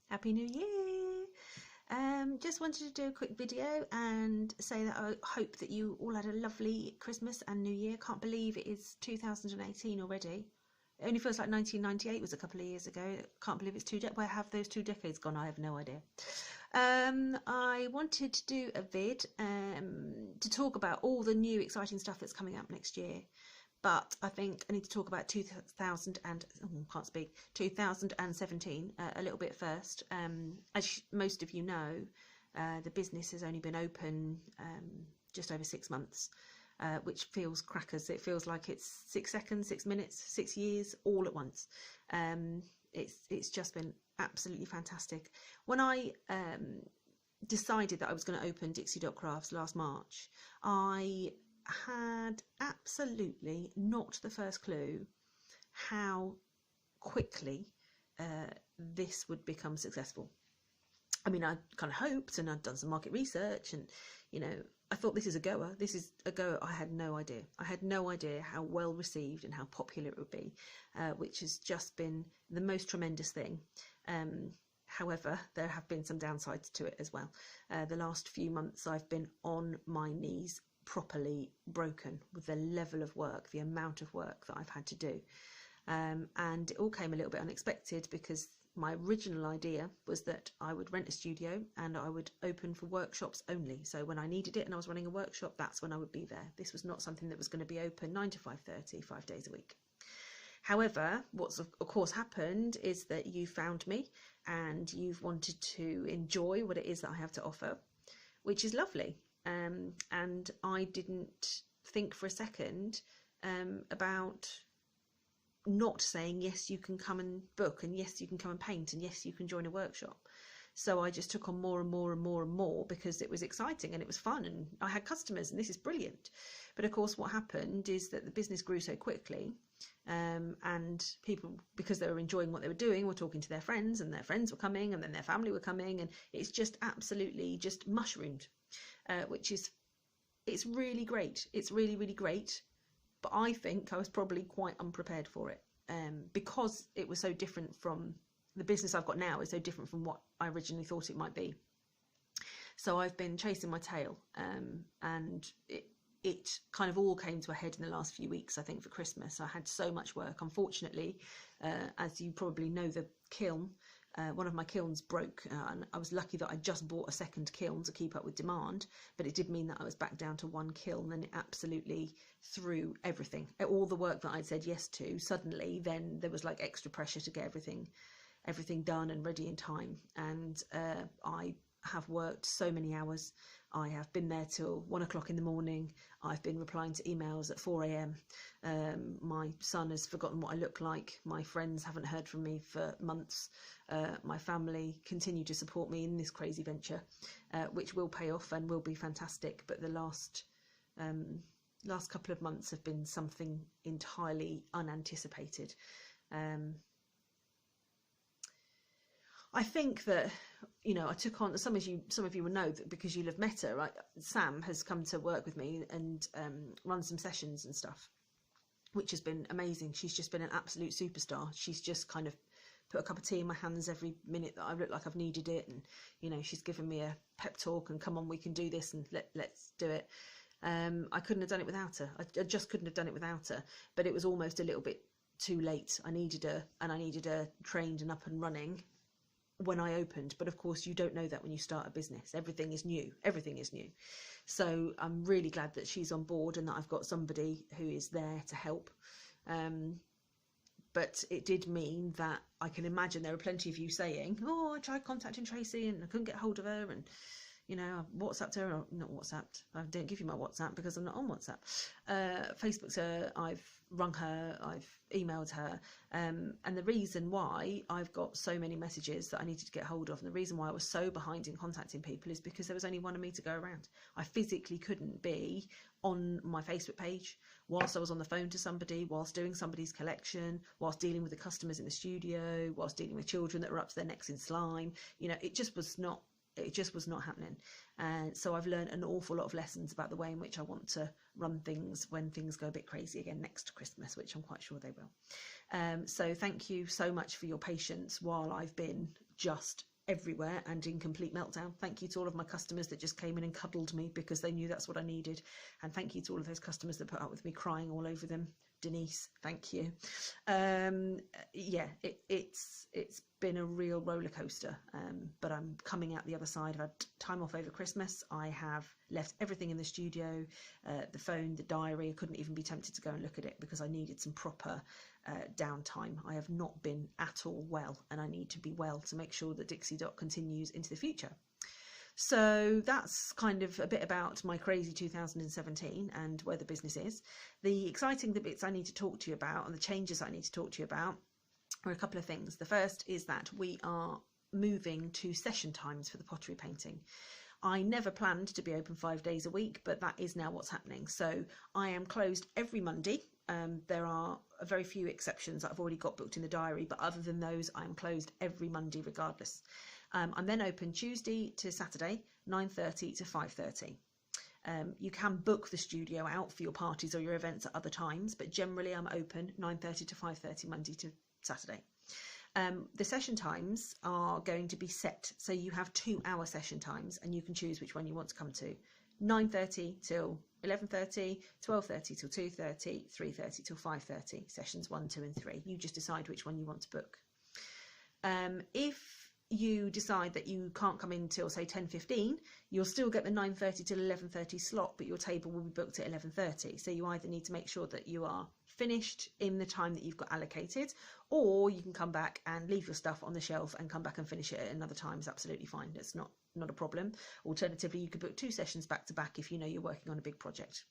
Happy New Year! Just wanted to do a quick video and say that I hope that you all had a lovely Christmas and New Year. Can't believe it is 2018 already. It only feels like 1998 was a couple of years ago. Can't believe it's where have those 2 decades gone? I have no idea. I wanted to do a vid to talk about all the new exciting stuff that's coming up next year. But I think I need to talk about 2017 a little bit first. As most of you know, the business has only been open just over 6 months, which feels crackers. It feels like it's 6 seconds, 6 minutes, 6 years, all at once. It's just been absolutely fantastic. When I decided that I was going to open Dixie Dot Crafts last March, I had absolutely not the first clue how quickly this would become successful. I mean, I kind of hoped, and I'd done some market research, and I thought this is a goer. This is a goer. I had no idea. I had no idea how well received and how popular it would be, which has just been the most tremendous thing. However, there have been some downsides to it as well. The last few months I've been on my knees, properly broken with the level of work, the amount of work that I've had to do. And it all came a little bit unexpected, because my original idea was that I would rent a studio and I would open for workshops only. So when I needed it and I was running a workshop, that's when I would be there. This was not something that was going to be open 9 to 5:30, 5 days a week. However, what's of course happened is that you found me and you've wanted to enjoy what it is that I have to offer, which is lovely. And I didn't think for a second about not saying, yes, you can come and book, and yes, you can come and paint, and yes, you can join a workshop. So I just took on more and more and more and more, because it was exciting and it was fun and I had customers and this is brilliant. But of course what happened is that the business grew so quickly, and people, because they were enjoying what they were doing, were talking to their friends, and their friends were coming, and then their family were coming, and it's just absolutely just mushroomed. It's really great. It's really, really great. But I think I was probably quite unprepared for it, because it was so different from the business I've got now. Is so different from what I originally thought it might be. So I've been chasing my tail, and it kind of all came to a head in the last few weeks. I think for Christmas I had so much work. Unfortunately, as you probably know, the kiln, one of my kilns broke, and I was lucky that I just bought a second kiln to keep up with demand, but it did mean that I was back down to one kiln, and it absolutely threw everything. All the work that I'd said yes to, suddenly then there was like extra pressure to get everything done and ready in time. And I have worked so many hours. I have been there till 1 o'clock in the morning. I've been replying to emails at 4 a.m. My son has forgotten what I look like. My friends haven't heard from me for months. My family continue to support me in this crazy venture, which will pay off and will be fantastic. But the last couple of months have been something entirely unanticipated. I think that, I took on, some of you will know that, because you'll have met her, right? Sam has come to work with me and run some sessions and stuff, which has been amazing. She's just been an absolute superstar. She's just kind of put a cup of tea in my hands every minute that I look like I've needed it, and she's given me a pep talk and, come on, we can do this, and let's do it. I couldn't have done it without her. I just couldn't have done it without her. But it was almost a little bit too late. I needed her trained and up and running when I opened. But of course you don't know that when you start a business. Everything is new. So I'm really glad that she's on board and that I've got somebody who is there to help. But it did mean that I can imagine there are plenty of you saying, oh, I tried contacting Tracy and I couldn't get hold of her, and I WhatsApped her, or not WhatsApped, I don't give you my WhatsApp because I'm not on WhatsApp. Facebooked her, I've rung her, I've emailed her, and the reason why I've got so many messages that I needed to get hold of, and the reason why I was so behind in contacting people, is because there was only one of me to go around. I physically couldn't be on my Facebook page whilst I was on the phone to somebody, whilst doing somebody's collection, whilst dealing with the customers in the studio, whilst dealing with children that were up to their necks in slime. It just was not happening. And so I've learned an awful lot of lessons about the way in which I want to run things when things go a bit crazy again next Christmas, which I'm quite sure they will. So thank you so much for your patience while I've been just everywhere and in complete meltdown. Thank you to all of my customers that just came in and cuddled me because they knew that's what I needed. And thank you to all of those customers that put up with me crying all over them. Denise, thank you. Yeah, it's been a real roller coaster, but I'm coming out the other side. I've had time off over Christmas. I have left everything in the studio, the phone, the diary. I couldn't even be tempted to go and look at it because I needed some proper downtime. I have not been at all well, and I need to be well to make sure that Dixie Dot continues into the future. So that's kind of a bit about my crazy 2017 and where the business is. The exciting bits I need to talk to you about and the changes I need to talk to you about are a couple of things. The first is that we are moving to session times for the pottery painting. I never planned to be open 5 days a week, but that is now what's happening. So I am closed every Monday. There are a very few exceptions that I've already got booked in the diary, but other than those, I'm closed every Monday regardless. I'm then open Tuesday to Saturday, 9:30 to 5:30. You can book the studio out for your parties or your events at other times, but generally I'm open 9:30 to 5:30 Monday to Saturday. The session times are going to be set, so you have 2-hour session times and you can choose which one you want to come to. 9:30 till 11:30, 12:30 till 2:30, 3:30 till 5:30, sessions 1, 2 and 3. You just decide which one you want to book. If you decide that you can't come in till say 10:15, you'll still get the 9:30 till 11:30 slot, but your table will be booked at 11:30. So you either need to make sure that you are finished in the time that you've got allocated, or you can come back and leave your stuff on the shelf and come back and finish it at another time. It's absolutely fine. It's not a problem. Alternatively, you could book 2 sessions back to back if you know you're working on a big project.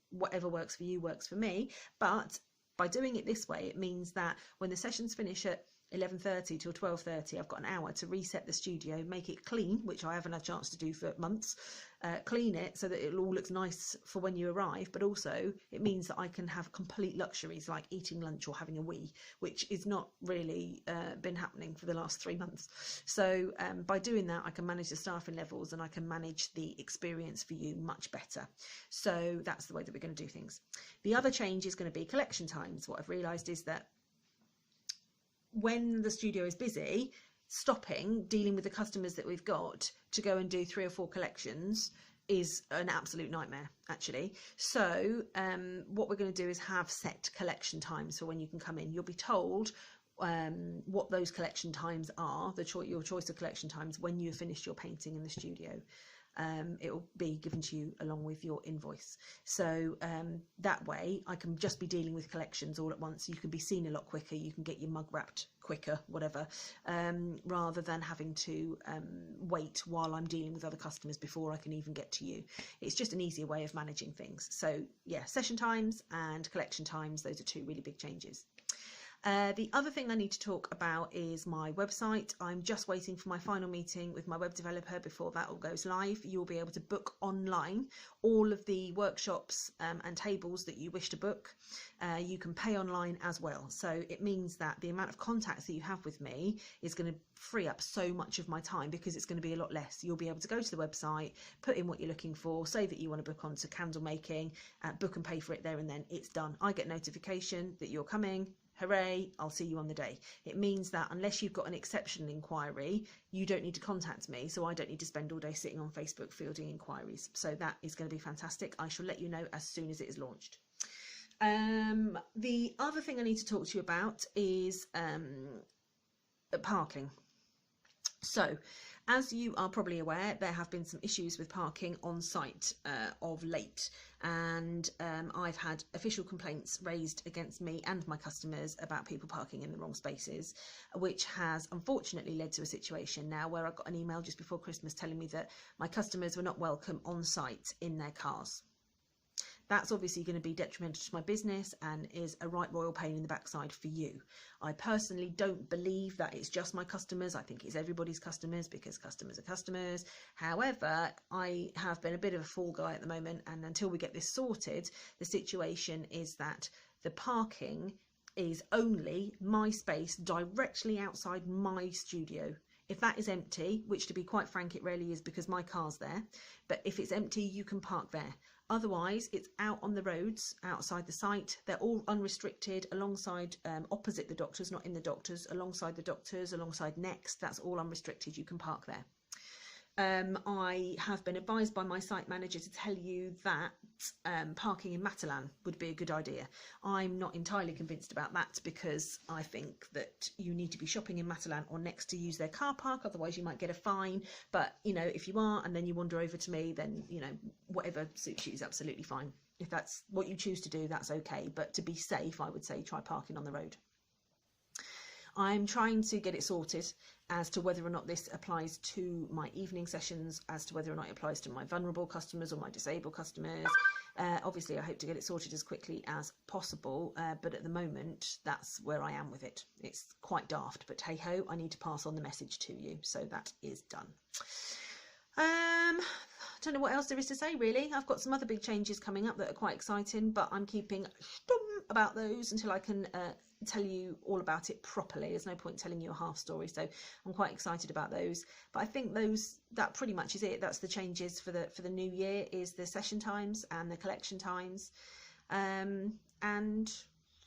Whatever works for you works for me, but by doing it this way, it means that when the sessions finish at 11:30 till 12:30, I've got an hour to reset the studio, make it clean, which I haven't had a chance to do for months, clean it so that it all looks nice for when you arrive, but also it means that I can have complete luxuries like eating lunch or having a wee, which is not really been happening for the last 3 months. So by doing that, I can manage the staffing levels and I can manage the experience for you much better. So that's the way that we're going to do things. The other change is going to be collection times. What I've realised is that when the studio is busy, dealing with the customers that we've got to go and do 3 or 4 collections is an absolute nightmare, actually. So what we're going to do is have set collection times for when you can come in. You'll be told what those collection times are, your choice of collection times, when you've finished your painting in the studio. It will be given to you along with your invoice. So that way I can just be dealing with collections all at once. You can be seen a lot quicker, you can get your mug wrapped quicker, whatever, rather than having to wait while I'm dealing with other customers before I can even get to you. It's just an easier way of managing things. So yeah, session times and collection times, those are 2 really big changes. The other thing I need to talk about is my website. I'm just waiting for my final meeting with my web developer before that all goes live. You'll be able to book online all of the workshops and tables that you wish to book. You can pay online as well. So it means that the amount of contacts that you have with me is going to free up so much of my time because it's going to be a lot less. You'll be able to go to the website, put in what you're looking for, say that you want to book onto candle making, book and pay for it there and then. It's done. I get notification that you're coming. Hooray, I'll see you on the day. It means that unless you've got an exceptional inquiry, you don't need to contact me, so I don't need to spend all day sitting on Facebook fielding inquiries. So that is going to be fantastic. I shall let you know as soon as it is launched. The other thing I need to talk to you about is parking. So, as you are probably aware, there have been some issues with parking on site of late, and I've had official complaints raised against me and my customers about people parking in the wrong spaces, which has unfortunately led to a situation now where I got an email just before Christmas telling me that my customers were not welcome on site in their cars. That's obviously going to be detrimental to my business and is a right royal pain in the backside for you. I personally don't believe that it's just my customers. I think it's everybody's customers because customers are customers. However, I have been a bit of a fall guy at the moment, and until we get this sorted, the situation is that the parking is only my space directly outside my studio. If that is empty, which to be quite frank, it rarely is because my car's there, but if it's empty, you can park there. Otherwise, it's out on the roads outside the site. They're all unrestricted alongside, opposite the doctors, not in the doctors, alongside the doctors, alongside Next. That's all unrestricted. You can park there. I have been advised by my site manager to tell you that parking in Matalan would be a good idea. I'm not entirely convinced about that, because I think that you need to be shopping in Matalan or Next to use their car park, otherwise you might get a fine. But, you know, if you are and then you wander over to me, then, you know, whatever suits you is absolutely fine. If that's what you choose to do, that's okay. But to be safe, I would say try parking on the road. I'm trying to get it sorted as to whether or not this applies to my evening sessions, as to whether or not it applies to my vulnerable customers or my disabled customers. Obviously, I hope to get it sorted as quickly as possible, but at the moment, that's where I am with it. It's quite daft, but hey-ho, I need to pass on the message to you, so that is done. I don't know what else there is to say, really. I've got some other big changes coming up that are quite exciting, but I'm keeping stum about those until I can tell you all about it properly. There's no point telling you a half story, so I'm quite excited about those. But I think that pretty much is it. That's the changes for the new year, is the session times and the collection times, and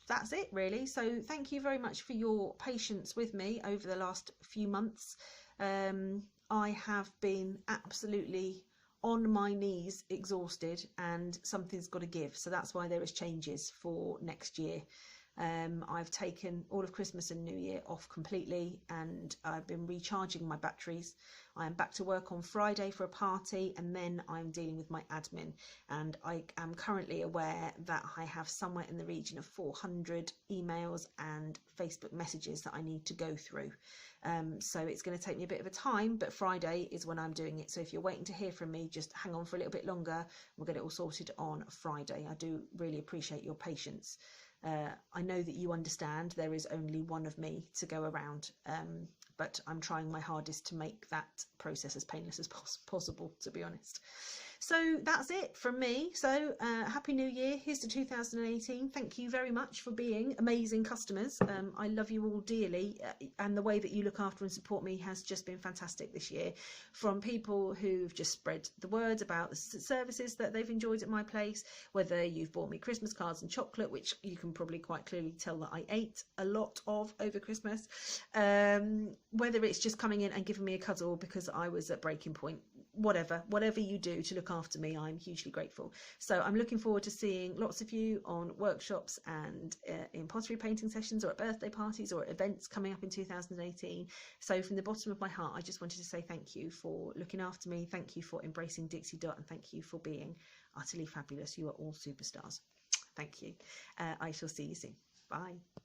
that's it really. So thank you very much for your patience with me over the last few months. I have been absolutely on my knees, exhausted, and something's got to give. So that's why there is changes for next year. I've taken all of Christmas and New Year off completely, and I've been recharging my batteries. I am back to work on Friday for a party, and then I'm dealing with my admin. And I am currently aware that I have somewhere in the region of 400 emails and Facebook messages that I need to go through. So it's going to take me a bit of a time, but Friday is when I'm doing it. So if you're waiting to hear from me, just hang on for a little bit longer. We'll get it all sorted on Friday. I do really appreciate your patience. I know that you understand there is only one of me to go around, but I'm trying my hardest to make that process as painless as possible, to be honest. So that's it from me. So Happy New Year. Here's to 2018. Thank you very much for being amazing customers. I love you all dearly, and the way that you look after and support me has just been fantastic this year. From people who've just spread the word about the services that they've enjoyed at my place, whether you've bought me Christmas cards and chocolate, which you can probably quite clearly tell that I ate a lot of over Christmas, whether it's just coming in and giving me a cuddle because I was at breaking point. Whatever you do to look after me, I'm hugely grateful. So I'm looking forward to seeing lots of you on workshops and in pottery painting sessions, or at birthday parties, or at events coming up in 2018. So from the bottom of my heart, I just wanted to say thank you for looking after me. Thank you for embracing Dixie Dot, and thank you for being utterly fabulous. You are all superstars. Thank you. I shall see you soon. Bye.